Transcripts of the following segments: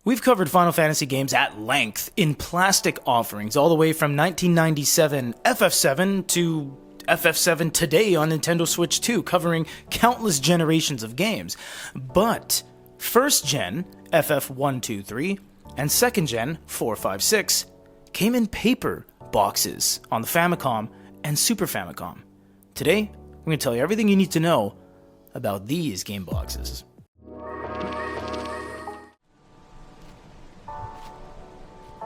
We've covered Final Fantasy games at length in plastic offerings, all the way from 1997 FF7 to FF7 today on Nintendo Switch 2, covering countless generations of games. But first gen, FF1, 2, 3, and second gen, 4, 5, 6, came in paper boxes on the Famicom and Super Famicom. Today, we're going to tell you everything you need to know about these game boxes.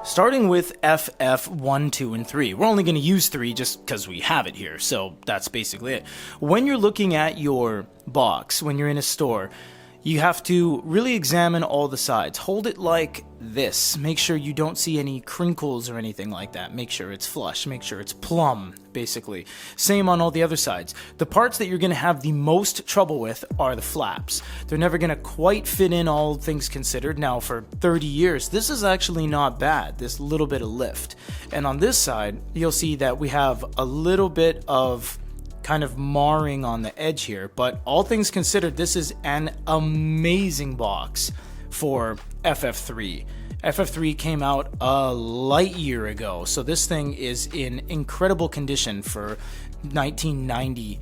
Starting with FF1, 2, and 3. We're only going to use 3 just because we have it here, so that's basically it. When you're looking at your box, when you're in a store, you have to really examine all the sides. Hold it like this. Make sure you don't see any crinkles or anything like that. Make sure it's flush. Make sure it's plumb, basically. Same on all the other sides. The parts that you're going to have the most trouble with are the flaps. They're never going to quite fit in, all things considered. Now, for 30 years, this is actually not bad, this little bit of lift. And on this side, you'll see that we have a little bit of kind of marring on the edge here, but all things considered, this is an amazing box for FF3. FF3 came out a light year ago, so this thing is in incredible condition for 1990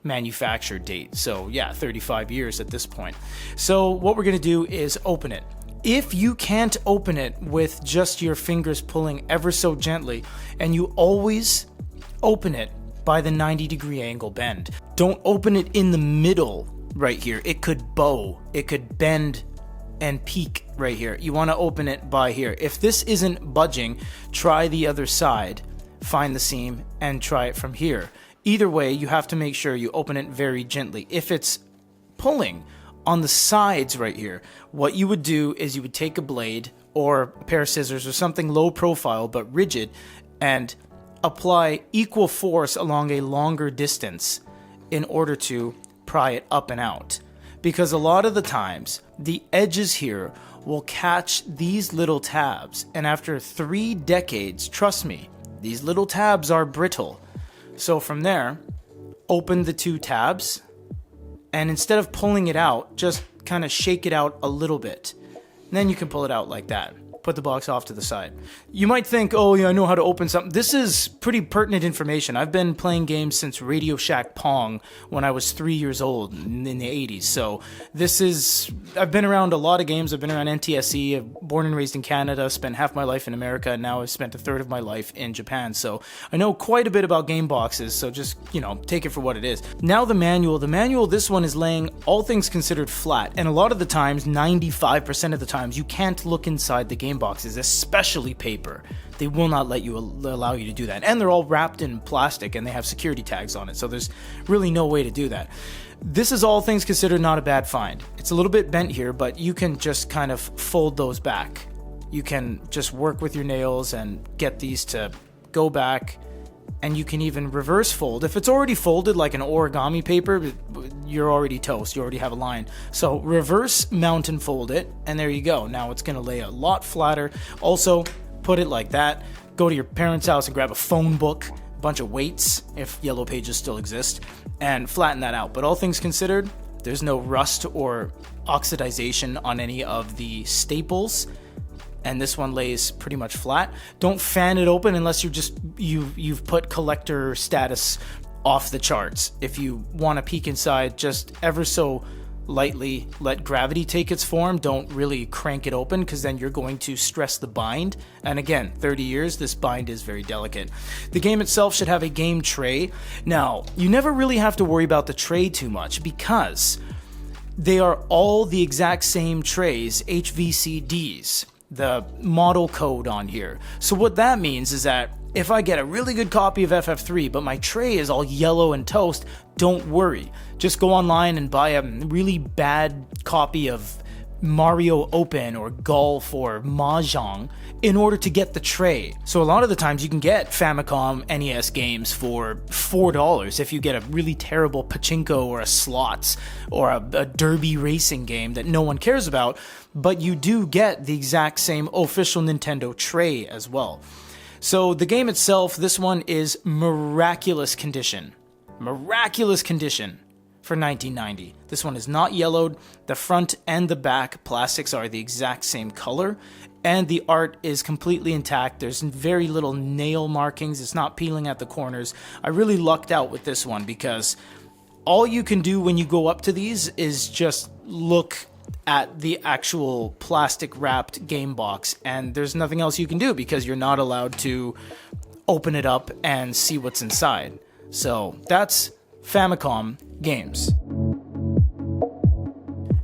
manufacture date. So yeah, 35 years at this point. So what we're going to do is open it. If you can't open it with just your fingers pulling ever so gently, and you always open it by the 90-degree angle bend. Don't open it in the middle right here. It could bow, it could bend and peak right here. You want to open it by here. If this isn't budging, try the other side, find the seam, and try it from here. Either way, you have to make sure you open it very gently. If it's pulling on the sides right here, what you would do is you would take a blade or a pair of scissors or something low profile but rigid and apply equal force along a longer distance in order to pry it up and out. Because a lot of the times, the edges here will catch these little tabs, and after 3 decades, trust me, these little tabs are brittle. So from there, open the 2 tabs, and instead of pulling it out, just kind of shake it out a little bit. And then you can pull it out like that. Put the box off to the side. You might think, oh yeah, I know how to open something. This is pretty pertinent information. I've been playing games since Radio Shack Pong when I was 3 years old in the 80s. So I've been around a lot of games. I've been around NTSC, born and raised in Canada, spent half my life in America, and now I've spent a third of my life in Japan. So I know quite a bit about game boxes, so just, take it for what it is. Now the manual. The manual, this one is laying all things considered flat, and a lot of the times, 95% of the times, you can't look inside the game boxes, especially paper. They will not allow you to do that, and they're all wrapped in plastic and they have security tags on it, so there's really no way to do that. This is all things considered not a bad find. It's a little bit bent here, but you can just kind of fold those back. You can just work with your nails and get these to go back, and you can even reverse fold. If it's already folded like an origami paper, you're already toast. You already have a line. So reverse mount and fold it, and there you go. Now it's going to lay a lot flatter. Also, put it like that. Go to your parents' house and grab a phone book, a bunch of weights, if Yellow Pages still exist, and flatten that out. But all things considered, there's no rust or oxidization on any of the staples, and this one lays pretty much flat. Don't fan it open unless you've put collector status off the charts. If you want to peek inside, just ever so lightly let gravity take its form. Don't really crank it open, because then you're going to stress the bind. And again, 30 years, this bind is very delicate. The game itself should have a game tray. Now, you never really have to worry about the tray too much, because they are all the exact same trays, HVCDs. The model code on here. So what that means is that if I get a really good copy of FF3 but my tray is all yellow and toast, don't worry. Just go online and buy a really bad copy of Mario Open or Golf or Mahjong in order to get the tray. So a lot of the times you can get Famicom NES games for $4 if you get a really terrible pachinko or a slots or a derby racing game that no one cares about, but you do get the exact same official Nintendo tray as well. So the game itself, this one is miraculous condition. Miraculous condition for $19.90. This one is not yellowed. The front and the back plastics are the exact same color, and the art is completely intact. There's very little nail markings. It's not peeling at the corners. I really lucked out with this one because all you can do when you go up to these is just look at the actual plastic wrapped game box, and there's nothing else you can do because you're not allowed to open it up and see what's inside. So that's Famicom games.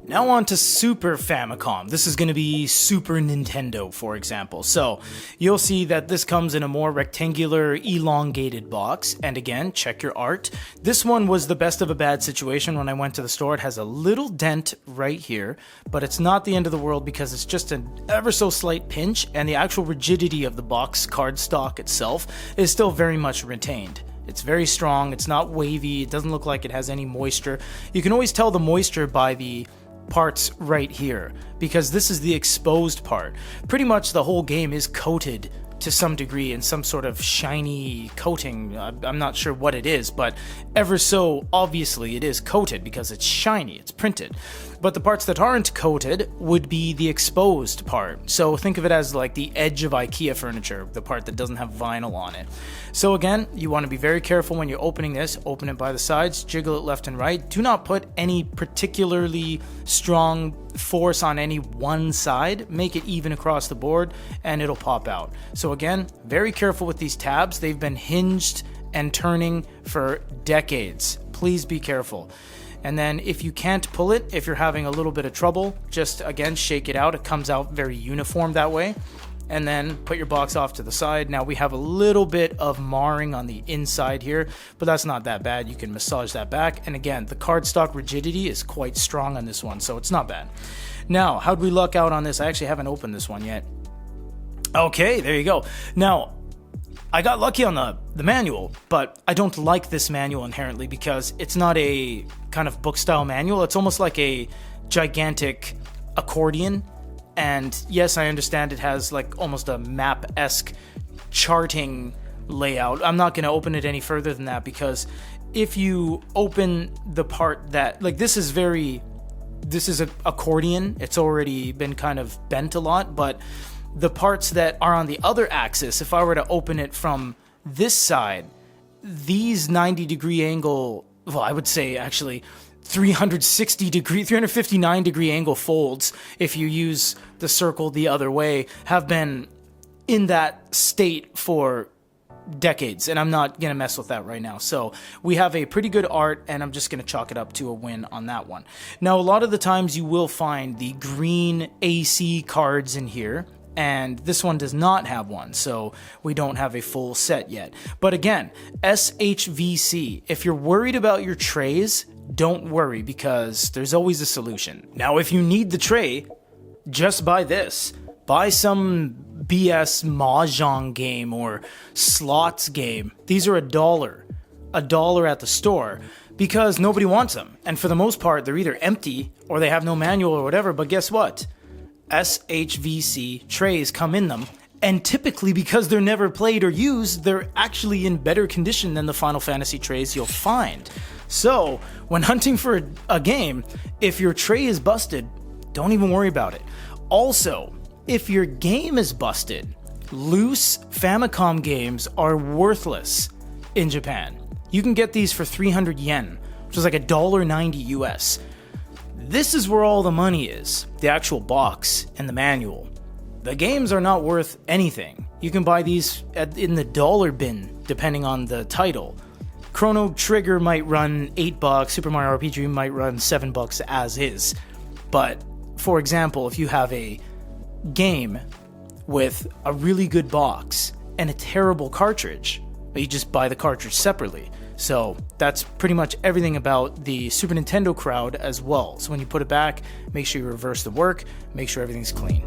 Now on to Super Famicom. This is going to be Super Nintendo, for example. So you'll see that this comes in a more rectangular, elongated box. And again, check your art. This one was the best of a bad situation when I went to the store. It has a little dent right here, but it's not the end of the world because it's just an ever so slight pinch, and the actual rigidity of the box cardstock itself is still very much retained. It's very strong. It's not wavy. It doesn't look like it has any moisture. You can always tell the moisture by the parts right here, because this is the exposed part. Pretty much the whole game is coated to some degree in some sort of shiny coating. I'm not sure what it is, but ever so obviously it is coated because it's shiny, it's printed. But the parts that aren't coated would be the exposed part. So think of it as like the edge of IKEA furniture, the part that doesn't have vinyl on it. So again, you want to be very careful when you're opening this. Open it by the sides, jiggle it left and right. Do not put any particularly strong force on any one side. Make it even across the board and it'll pop out. So again, very careful with these tabs. They've been hinged and turning for decades. Please be careful. And then if you can't pull it, if you're having a little bit of trouble, just again shake it out. It comes out very uniform that way. And then put your box off to the side. Now we have a little bit of marring on the inside here, but that's not that bad. You can massage that back. And again, the cardstock rigidity is quite strong on this one, so it's not bad. Now, how'd we luck out on this? I actually haven't opened this one yet. Okay, there you go. Now, I got lucky on the manual, but I don't like this manual inherently because it's not a kind of book style manual. It's almost like a gigantic accordion. And yes, I understand it has like almost a map-esque charting layout. I'm not going to open it any further than that because if you open the part that, like, this is an accordion. It's already been kind of bent a lot, but the parts that are on the other axis, if I were to open it from this side, these 90-degree angle, well, I would say actually 359 degree angle folds, if you use the circle the other way, have been in that state for decades, and I'm not going to mess with that right now. So we have a pretty good art, and I'm just going to chalk it up to a win on that one. Now, a lot of the times you will find the green AC cards in here, and this one does not have one, so we don't have a full set yet. But again, SHVC, if you're worried about your trays, don't worry because there's always a solution. Now, if you need the tray, just buy this. Buy some BS Mahjong game or slots game. These are $1 at the store because nobody wants them. And for the most part, they're either empty or they have no manual or whatever, but guess what? SHVC trays come in them, and typically because they're never played or used, they're actually in better condition than the Final Fantasy trays you'll find. So when hunting for a game, if your tray is busted, don't even worry about it. Also, if your game is busted, loose Famicom games are worthless in Japan. You can get these for 300 yen, which is like $1.90 US. This is where all the money is, the actual box and the manual. The games are not worth anything. You can buy these in the dollar bin, depending on the title. Chrono Trigger might run $8, Super Mario RPG might run $7 as is. But, for example, if you have a game with a really good box and a terrible cartridge, you just buy the cartridge separately. So that's pretty much everything about the Super Nintendo crowd as well. So when you put it back, make sure you reverse the work, make sure everything's clean.